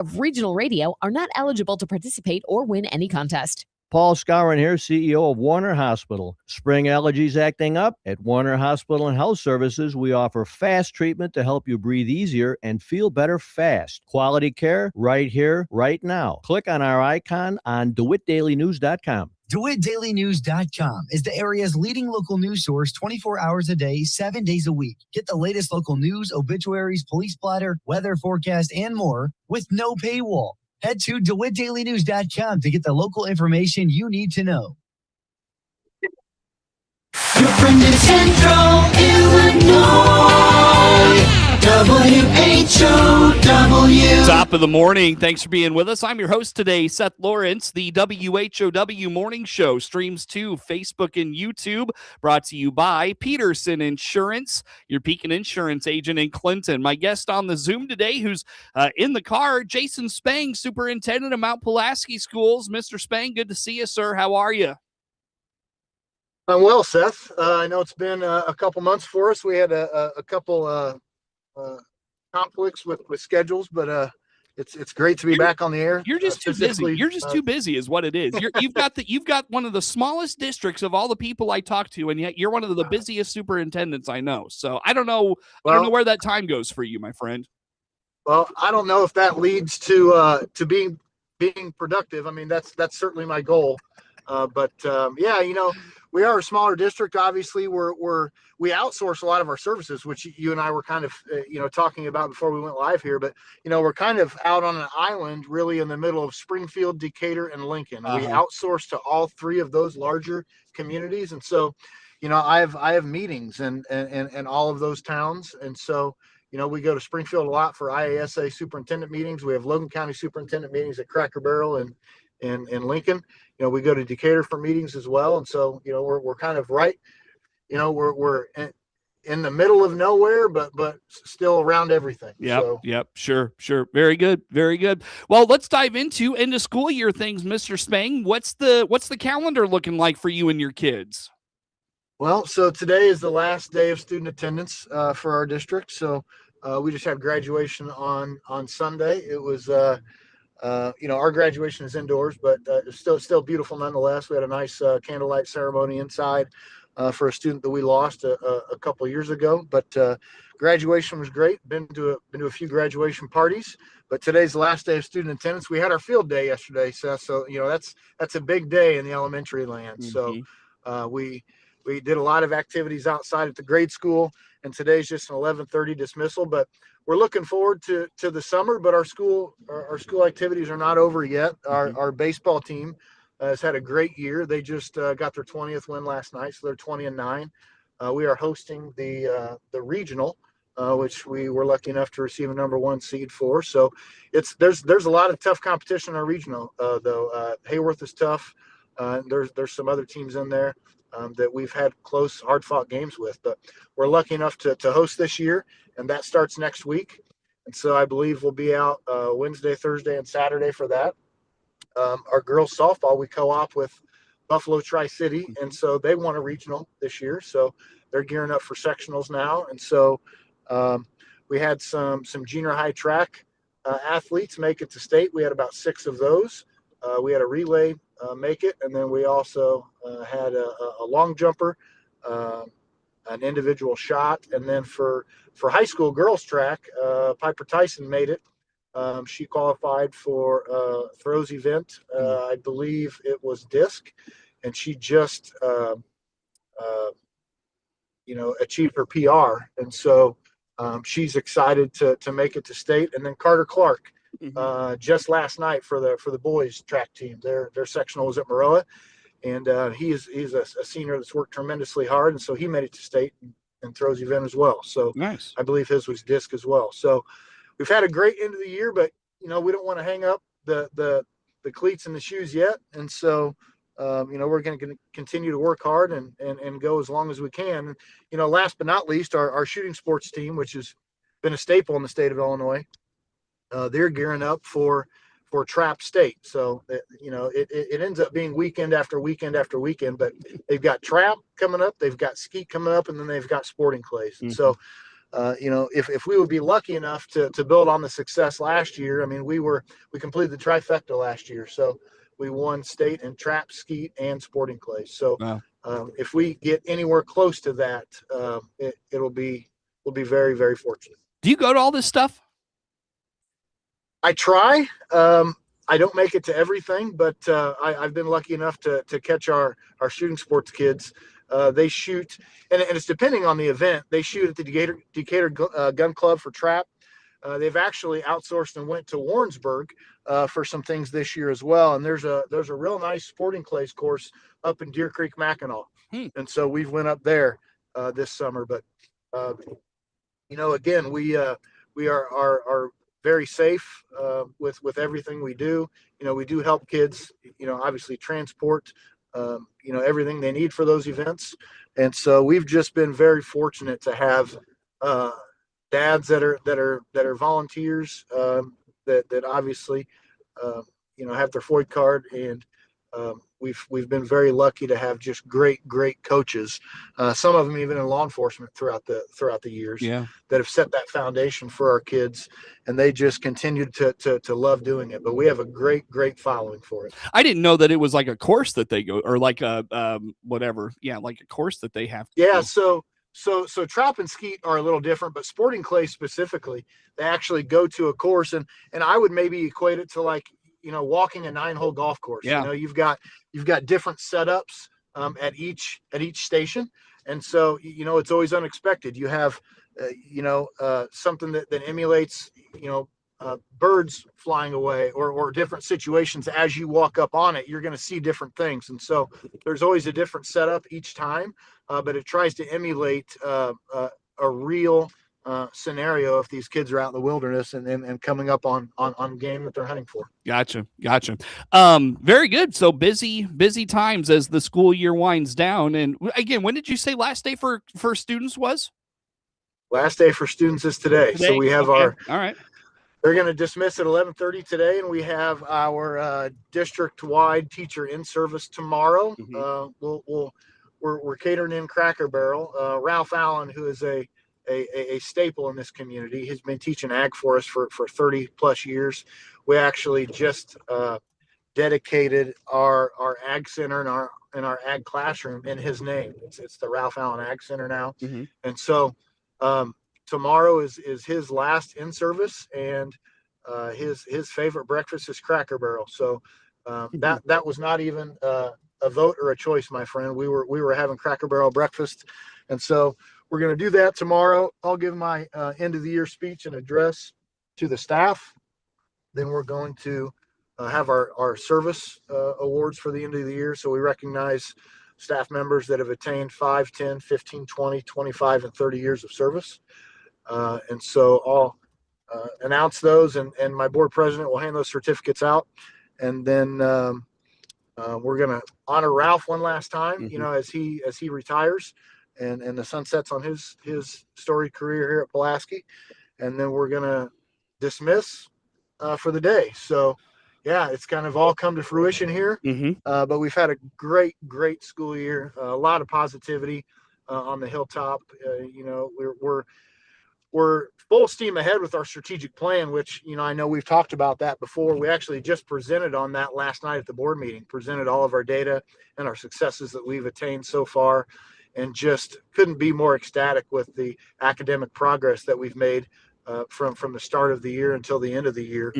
of regional radio are not eligible to participate or win any contest. Paul Scourin here, CEO of Warner Hospital. Spring allergies acting up? At Warner Hospital and Health Services, we offer fast treatment to help you breathe easier and feel better fast. Quality care right here, right now. Click on our icon on DeWittDailyNews.com. DeWittDailyNews.com is the area's leading local news source 24 hours a day, 7 days a week. Get the latest local news, obituaries, police splatter, weather forecast, and more with no paywall. Head to DeWittDailyNews.com to get the local information you need to know. Your friend in Central Illinois, WHOW. Top of the morning. Thanks for being with us. I'm your host today, Seth Lawrence. The WHOW Morning Show streams to Facebook and YouTube, brought to you by Peterson Insurance, your Pekin Insurance agent in Clinton. My guest on the Zoom today, who's in the car, Jason Spang, Superintendent of Mt Pulaski Schools. Mr. Spang, good to see you, sir. How are you? I'm well, Seth. I know it's been a couple months for us. We had a couple conflicts with schedules, but it's great to be back on the air. You're just too busy. You're just too busy, is what it is. You've got one of the smallest districts of all the people I talk to, and yet you're one of the busiest superintendents I know. So I don't know where that time goes for you, my friend. Well, I don't know if that leads to being productive. I mean, that's certainly my goal. But yeah, we are a smaller district. Obviously, we outsource a lot of our services, which you and I were kind of talking about before we went live here. But we're kind of out on an island, really in the middle of Springfield, Decatur, and Lincoln. We outsource to all three of those larger communities, and so I have meetings and all of those towns, and so we go to Springfield a lot for IASA superintendent meetings. We have Logan County superintendent meetings at Cracker Barrel and Lincoln. We go to Decatur for meetings as well, and so we're kind of right. We're in the middle of nowhere, but still around everything. Yep. Sure. Very good. Well, let's dive into school year things, Mr. Spang. What's the calendar looking like for you and your kids? Well, so today is the last day of student attendance for our district. So we just had graduation on Sunday. It was our graduation is indoors, but it's still beautiful nonetheless. We had a nice candlelight ceremony inside for a student that we lost a couple of years ago. But graduation was great. Been to a few graduation parties, but today's the last day of student attendance. We had our field day yesterday, Seth. So that's a big day in the elementary land. Mm-hmm. So we did a lot of activities outside at the grade school, and today's just an 11:30 dismissal. But we're looking forward to the summer, but our school activities are not over yet. Our baseball team has had a great year. They just got their 20th win last night, so they're 20-9. We are hosting the regional, which we were lucky enough to receive a number 1 seed for. So there's a lot of tough competition in our regional, though. Hayworth is tough. There's some other teams in there that we've had close, hard-fought games with, but we're lucky enough to host this year, and that starts next week. And so I believe we'll be out Wednesday, Thursday, and Saturday for that. Our girls softball, we co-op with Buffalo Tri-City, and so they won a regional this year, so they're gearing up for sectionals now. And so we had some junior high track athletes make it to state. We had about 6 of those. We had a relay make it, and then we also had a long jumper, an individual shot, and then for high school girls track, Piper Tyson made it. She qualified for throws event. I believe it was disc, and she just achieved her PR, and so she's excited to make it to state. And then Carter Clark, just last night for the boys track team, their sectional was at Maroa, and he's a senior that's worked tremendously hard, and so he made it to state and throws event as well. So nice. I believe his was disc as well. So we've had a great end of the year, but we don't want to hang up the cleats and the shoes yet, and so we're going to continue to work hard and go as long as we can. Last but not least, our shooting sports team, which has been a staple in the state of Illinois, they're gearing up for Trap State. So it ends up being weekend after weekend after weekend, but they've got trap coming up, they've got skeet coming up, and then they've got sporting clays. And so if we would be lucky enough to build on the success last year, I mean, we completed the trifecta last year. So we won state in trap, skeet, and sporting clays. So Wow. if we get anywhere close to that, we'll be very, very fortunate. Do you go to all this stuff? I try. I don't make it to everything, but I've been lucky enough to catch our shooting sports kids. They shoot, and it's depending on the event. They shoot at the Decatur Gun Club for trap. They've actually outsourced and went to Warrensburg for some things this year as well. And there's a real nice sporting clays course up in Deer Creek, Mackinac. And so we've went up there this summer. But again, we are very safe with everything we do. We do help kids, obviously transport, everything they need for those events. And so we've just been very fortunate to have dads that are volunteers, that obviously, have their FOID card. And we've been very lucky to have just great coaches. Some of them even in law enforcement throughout the years, that have set that foundation for our kids, and they just continue to love doing it. But we have a great following for it. I didn't know that it was like a course that they go, or like a whatever. Yeah, like a course that they have to do. So trap and skeet are a little different, but sporting clay specifically, they actually go to a course, and I would maybe equate it to like, walking a 9-hole golf course. Yeah. You've got different setups at each station. And so, it's always unexpected. You have, something that emulates, birds flying away or different situations. As you walk up on it, you're going to see different things. And so there's always a different setup each time, but it tries to emulate a real scenario if these kids are out in the wilderness and coming up on game that they're hunting for. Gotcha. Very good. So busy times as the school year winds down. And again, when did you say last day for students was? Last day for students is today. So we have all right. They're going to dismiss at 11:30 today, and we have our district-wide teacher in service tomorrow. We're catering in Cracker Barrel. Ralph Allen, who is a staple in this community, he's been teaching ag for us for 30 plus years. We actually just dedicated our ag center and our ag classroom in his name. It's the Ralph Allen Ag Center now. And so tomorrow is his last in service, and his favorite breakfast is Cracker Barrel. So that was not even a vote or a choice, my friend. We were having Cracker Barrel breakfast, and so we're going to do that tomorrow. I'll give my end of the year speech and address to the staff. Then we're going to have our service awards for the end of the year. So we recognize staff members that have attained 5, 10, 15, 20, 25, and 30 years of service. And so I'll announce those, and my board president will hand those certificates out. And then we're going to honor Ralph one last time, as he retires and the sun sets on his storied career here at Pulaski. And then we're going to dismiss for the day. So yeah, it's kind of all come to fruition here. But we've had a great school year, a lot of positivity on the hilltop. We're full steam ahead with our strategic plan, which, I know we've talked about that before. We actually just presented on that last night at the board meeting, presented all of our data and our successes that we've attained so far, and just couldn't be more ecstatic with the academic progress that we've made from the start of the year until the end of the year,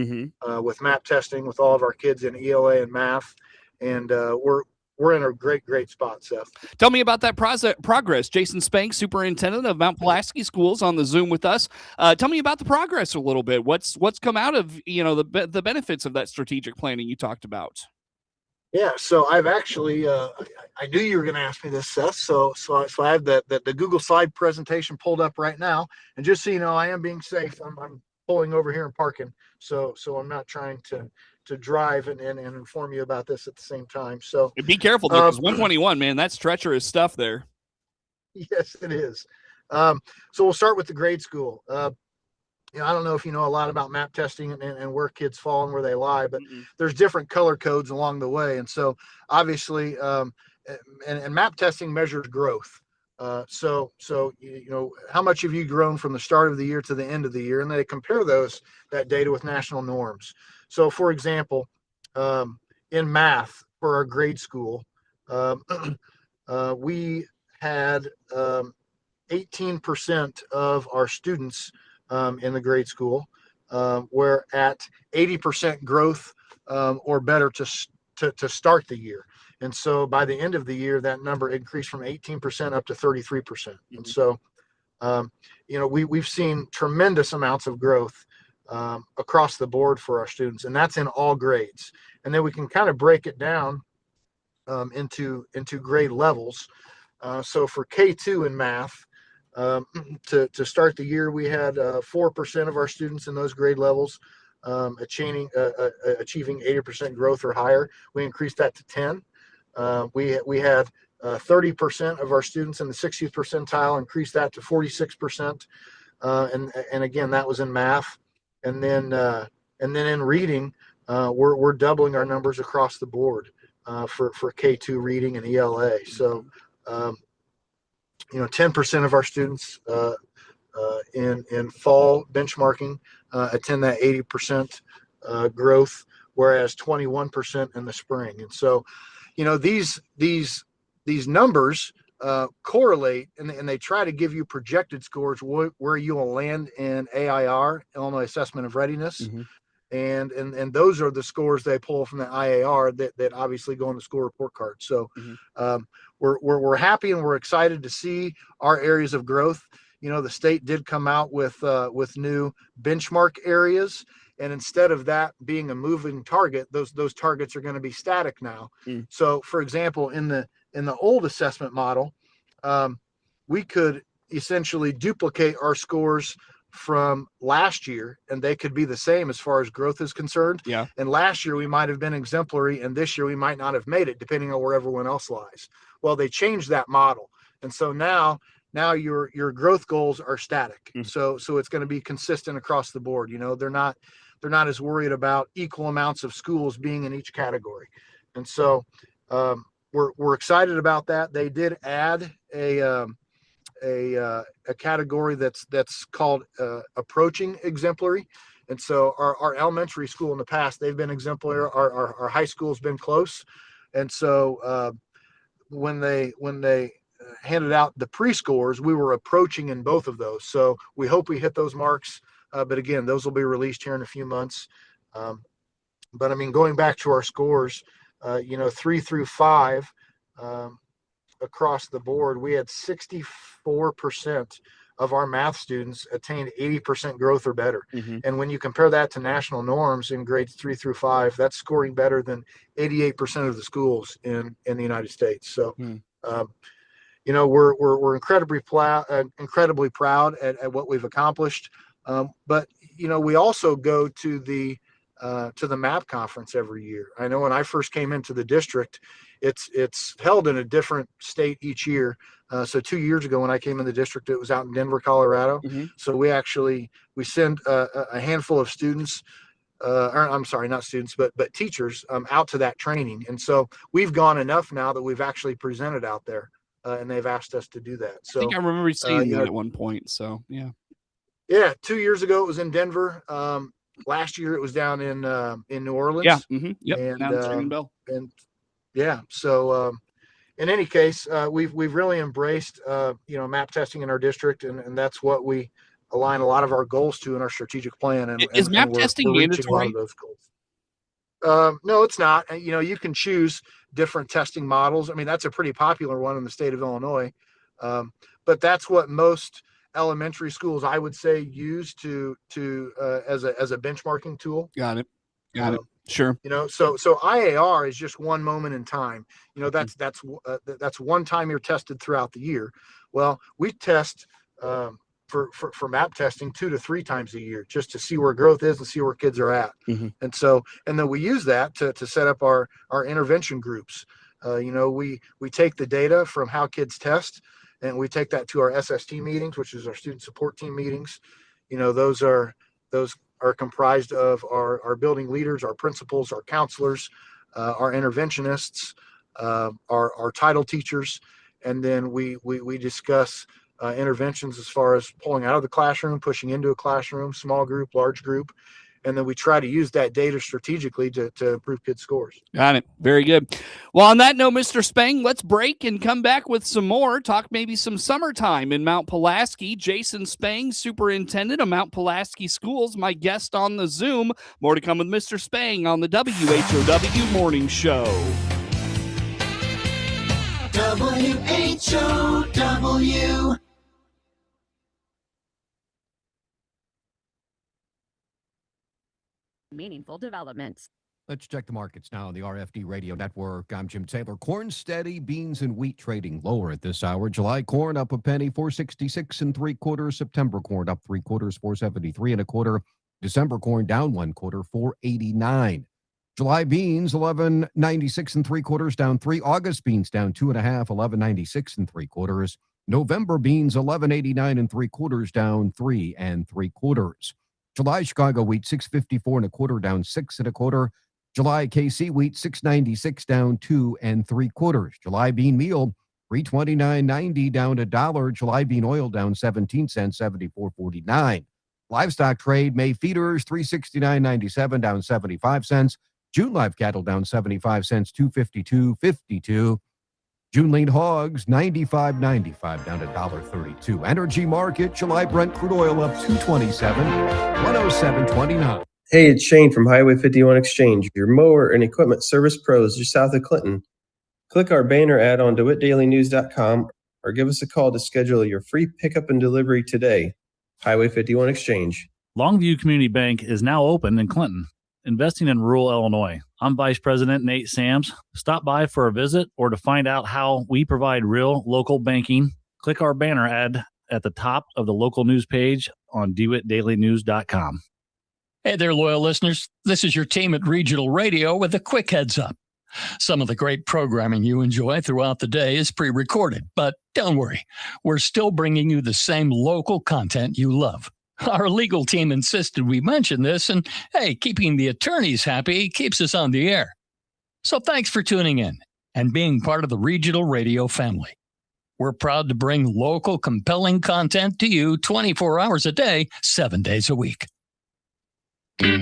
with map testing with all of our kids in ELA and math. And we're in a great spot, Seth. Tell me about that progress. Jason Spang, superintendent of Mt Pulaski Schools, on the Zoom with us. Tell me about the progress a little bit. What's come out of the benefits of that strategic planning you talked about? Yeah, so I've actually I knew you were going to ask me this, Seth. So I have the Google slide presentation pulled up right now, and just so you know, I am being safe. I'm pulling over here and parking, so I'm not trying to drive and inform you about this at the same time. So be careful, because 121, man, that's treacherous stuff there. Yes, it is. So we'll start with the grade school. I don't know if you know a lot about map testing and where kids fall and where they lie, but there's different color codes along the way. And so obviously, and map testing measures growth. How much have you grown from the start of the year to the end of the year? And they compare that data with national norms. So, for example, in math for our grade school, we had 18% of our students in the grade school were at 80% growth or better to start the year. And so by the end of the year, that number increased from 18% up to 33%. Mm-hmm. And so, we've seen tremendous amounts of growth across the board for our students, and that's in all grades. And then we can kind of break it down into grade levels. So for K2 in math, to start the year, we had 4% of our students in those grade levels achieving 80% growth or higher. We increased that to 10. We had 30% of our students in the 60th percentile, increased that to 46%. And again, that was in math. And then in reading, we're doubling our numbers across the board for K2 reading and ELA. So, 10% of our students in fall benchmarking attend that 80% growth, whereas 21% in the spring. And so, these numbers correlate, and they try to give you projected scores where you will land in AIR, Illinois Assessment of Readiness. Mm-hmm. And those are the scores they pull from the IAR that obviously go on the score report card. So mm-hmm. We're happy and we're excited to see our areas of growth. The state did come out with new benchmark areas, and instead of that being a moving target, those targets are going to be static now. Mm. So, for example, in the old assessment model, we could essentially duplicate our scores from last year, and they could be the same as far as growth is concerned. Yeah. And last year we might have been exemplary, and this year we might not have made it, depending on where everyone else lies. Well, they changed that model, and so now your growth goals are static. Mm-hmm. So it's going to be consistent across the board. They're not as worried about equal amounts of schools being in each category, and so we're excited about that. They did add a category that's called approaching exemplary. And so our elementary school in the past, they've been exemplary. Our high school's been close. And so when they handed out the pre-scores, we were approaching in both of those. So we hope we hit those marks. But again, those will be released here in a few months. But I mean, going back to our scores, 3 through 5, across the board, we had 64% of our math students attained 80% growth or better. Mm-hmm. And when you compare that to national norms in grades 3 through 5, that's scoring better than 88% of the schools in the United States. So, we're incredibly proud at what we've accomplished. But we also go to the MAP conference every year. I know when I first came into the district, it's held in a different state each year. So 2 years ago when I came in the district, it was out in Denver, Colorado. Mm-hmm. So we send a handful of students, I'm sorry, not students, but teachers out to that training. And so we've gone enough now that we've actually presented out there, and they've asked us to do that. So I think I remember seeing that at one point. So yeah. Yeah. 2 years ago it was in Denver. Last year it was down in New Orleans. Yeah. Mm-hmm. Yep. And yeah. So in any case, we've really embraced MAP testing in our district, and that's what we align a lot of our goals to in our strategic plan. And is MAP testing we're mandatory? A lot of those goals. No, it's not. You can choose different testing models. I mean, that's a pretty popular one in the state of Illinois, but that's what most elementary schools, I would say, use to as a benchmarking tool. Got it. Sure. So IAR is just one moment in time. That's one time you're tested throughout the year. Well, we test for MAP testing 2 to 3 times a year, just to see where growth is and see where kids are at. Mm-hmm. And then we use that to set up our intervention groups. We take the data from how kids test, and we take that to our SST meetings, which is our student support team meetings. Those are comprised of our building leaders, our principals, our counselors, our interventionists, our title teachers. and then we discuss interventions as far as pulling out of the classroom, pushing into a classroom, small group, large group, and then we try to use that data strategically to improve kids' scores. Got it. Very good. Well, on that note, Mr. Spang, let's break and come back with some more. Talk maybe some summertime in Mt Pulaski. Jason Spang, superintendent of Mt Pulaski Schools, my guest on the Zoom. More to come with Mr. Spang on the WHOW Morning Show. WHOW. Meaningful developments. Let's check the markets now on the RFD Radio Network. I'm Jim Taylor. Corn steady, beans and wheat trading lower at this hour. July corn up a penny, 466 3/4. September corn up 3/4, 473 1/4. December corn down 1/4, 489. July beans 11.96 3/4, down 3. August beans down 2.5, 11.96 3/4. November beans 11.89 3/4, down 3 3/4. July Chicago wheat 6.54 1/4, down 6 1/4. July KC wheat 6.96, down 2 3/4. July bean meal 329.90, down $1. July bean oil down 17 cents, 74.49. Livestock trade May feeders 369.97, down 75 cents. June live cattle down 75 cents, 252.52. June lean hogs 95.95, down $1.32. Energy market July Brent crude oil up 227, 107.29. Hey, it's Shane from Highway 51 Exchange, your mower and equipment service pros just south of Clinton. Click our banner ad on DeWittDailyNews.com or give us a call to schedule your free pickup and delivery today. Highway 51 Exchange. Longview Community Bank is now open in Clinton, investing in rural Illinois. I'm Vice President Nate Sams. Stop by for a visit or to find out how we provide real local banking. Click our banner ad at the top of the local news page on DeWittDailyNews.com. Hey there, loyal listeners. This is your team at Regional Radio with a quick heads up. Some of the great programming you enjoy throughout the day is pre-recorded, but don't worry. We're still bringing you the same local content you love. Our legal team insisted we mention this, and hey, keeping the attorneys happy keeps us on the air. So thanks for tuning in and being part of the Regional Radio family. We're proud to bring local, compelling content to you 24 hours a day, 7 days a week. Your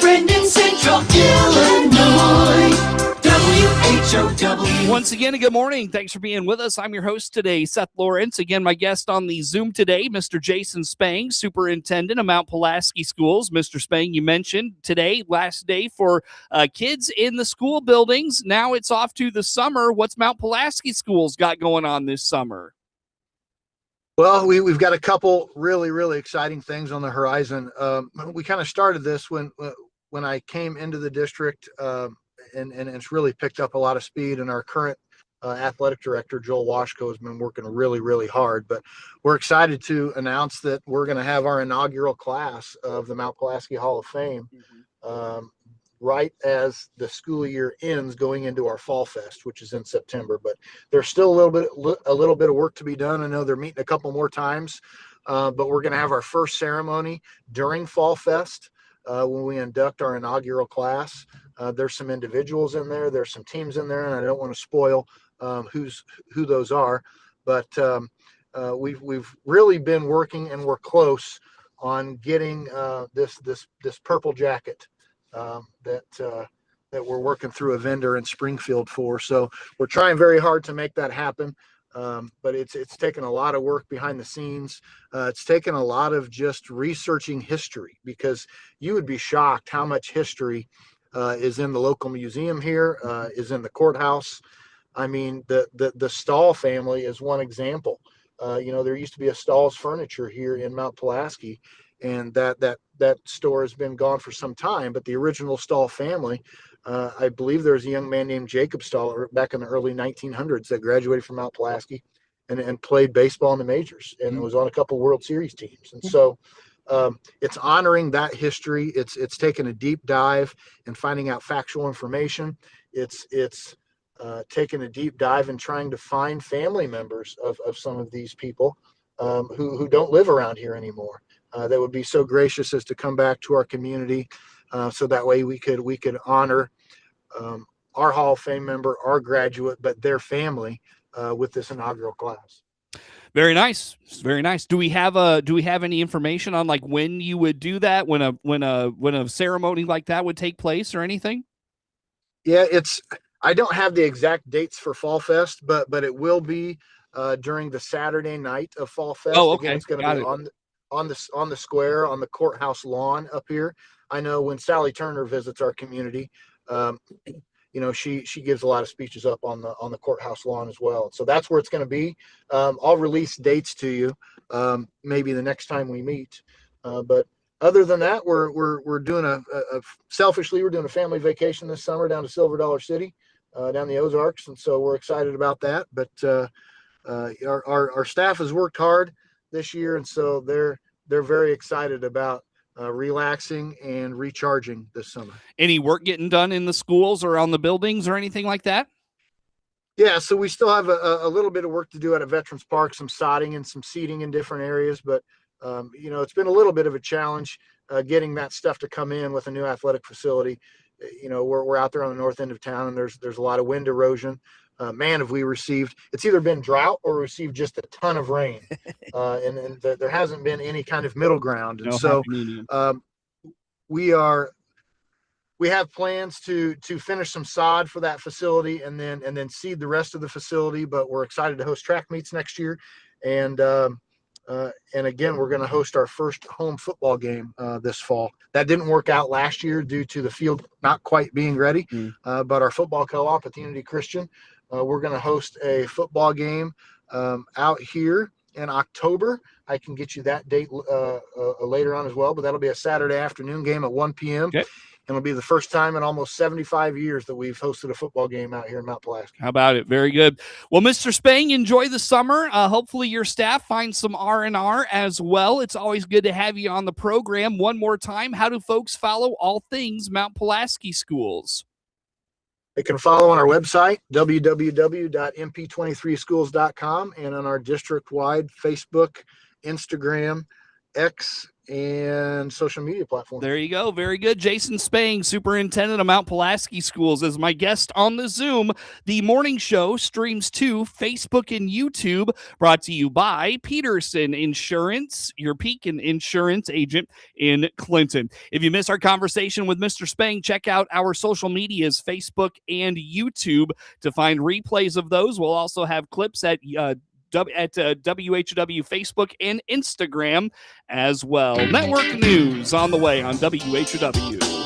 friend in Central Illinois. WHOW. Once again, good morning. Thanks for being with us. I'm your host today, Seth Lawrence. Again, my guest on the Zoom today, Mr. Jason Spang, superintendent of Mt Pulaski Schools. Mr. Spang, you mentioned today, last day for kids in the school buildings. Now it's off to the summer. What's Mt Pulaski Schools got going on this summer? Well, we've got a couple really, really exciting things on the horizon. We kind of started this when I came into the district, and it's really picked up a lot of speed. And our current athletic director, Joel Washko, has been working really, really hard. But we're excited to announce that we're going to have our inaugural class of the Mt Pulaski Hall of Fame right as the school year ends, going into our Fall Fest, which is in September. But there's still a little bit of work to be done. I know they're meeting a couple more times, but we're going to have our first ceremony during Fall Fest when we induct our inaugural class. There's some individuals in there, there's some teams in there, and I don't want to spoil who those are, but we've really been working, and we're close on getting this purple jacket that we're working through a vendor in Springfield for. So we're trying very hard to make that happen. But it's taken a lot of work behind the scenes. It's taken a lot of just researching history, because you would be shocked how much history is in the local museum here, is in the courthouse. I mean, the Stahl family is one example. There used to be a Stahl's Furniture here in Mt Pulaski, and that store has been gone for some time. But the original Stahl family, I believe there's a young man named Jacob Stahl back in the early 1900s that graduated from Mt Pulaski and played baseball in the majors, and was on a couple World Series teams. And so it's honoring that history. It's taking a deep dive and finding out factual information. It's taking a deep dive and trying to find family members of some of these people who don't live around here anymore, that would be so gracious as to come back to our community, so that way we could honor our Hall of Fame member, our graduate, but their family with this inaugural class. Very nice. Very nice. Do we have any information on like when you would do that, when a ceremony like that would take place or anything? Yeah, I don't have the exact dates for Fall Fest, but it will be during the Saturday night of Fall Fest. Oh, okay. Again, it's going to be on the square, on the courthouse lawn up here. I know when Sally Turner visits our community, she gives a lot of speeches up on the courthouse lawn as well. So that's where it's going to be. I'll release dates to you maybe the next time we meet. But other than that, we're doing selfishly, we're doing a family vacation this summer down to Silver Dollar City, down the Ozarks, and so we're excited about that. But our staff has worked hard this year, and so they're very excited about relaxing and recharging this summer. Any work getting done in the schools or on the buildings or anything like that? Yeah, so we still have a little bit of work to do at Veterans Park, some sodding and some seating in different areas, but it's been a little bit of a challenge getting that stuff to come in with a new athletic facility. We're out there on the north end of town, and there's a lot of wind erosion. Man, have we received, it's either been drought or received just a ton of rain. And there hasn't been any kind of middle ground. And so we have plans to finish some sod for that facility and then seed the rest of the facility, but we're excited to host track meets next year. And again, we're going to host our first home football game this fall. That didn't work out last year due to the field not quite being ready. But our football co-op at the Unity Christian, we're going to host a football game out here in October. I can get you that date later on as well, but that'll be a Saturday afternoon game at 1 p.m. Okay. It'll be the first time in almost 75 years that we've hosted a football game out here in Mt Pulaski. How about it? Very good. Well, Mr. Spang, enjoy the summer. Hopefully your staff finds some R&R as well. It's always good to have you on the program. One more time, how do folks follow all things Mt Pulaski Schools? They can follow on our website, www.mp23schools.com, and on our district-wide Facebook, Instagram, X, and social media platforms. There you go. Very good. Jason Spang, Superintendent of Mt Pulaski Schools, is my guest on the Zoom. The morning show streams to Facebook and YouTube, brought to you by Peterson Insurance, your Pekin Insurance agent in Clinton. If you miss our conversation with Mr. Spang, check out our social medias, Facebook and YouTube, to find replays of those. We'll also have clips at WHOW Facebook and Instagram as well. Network news on the way on WHOW.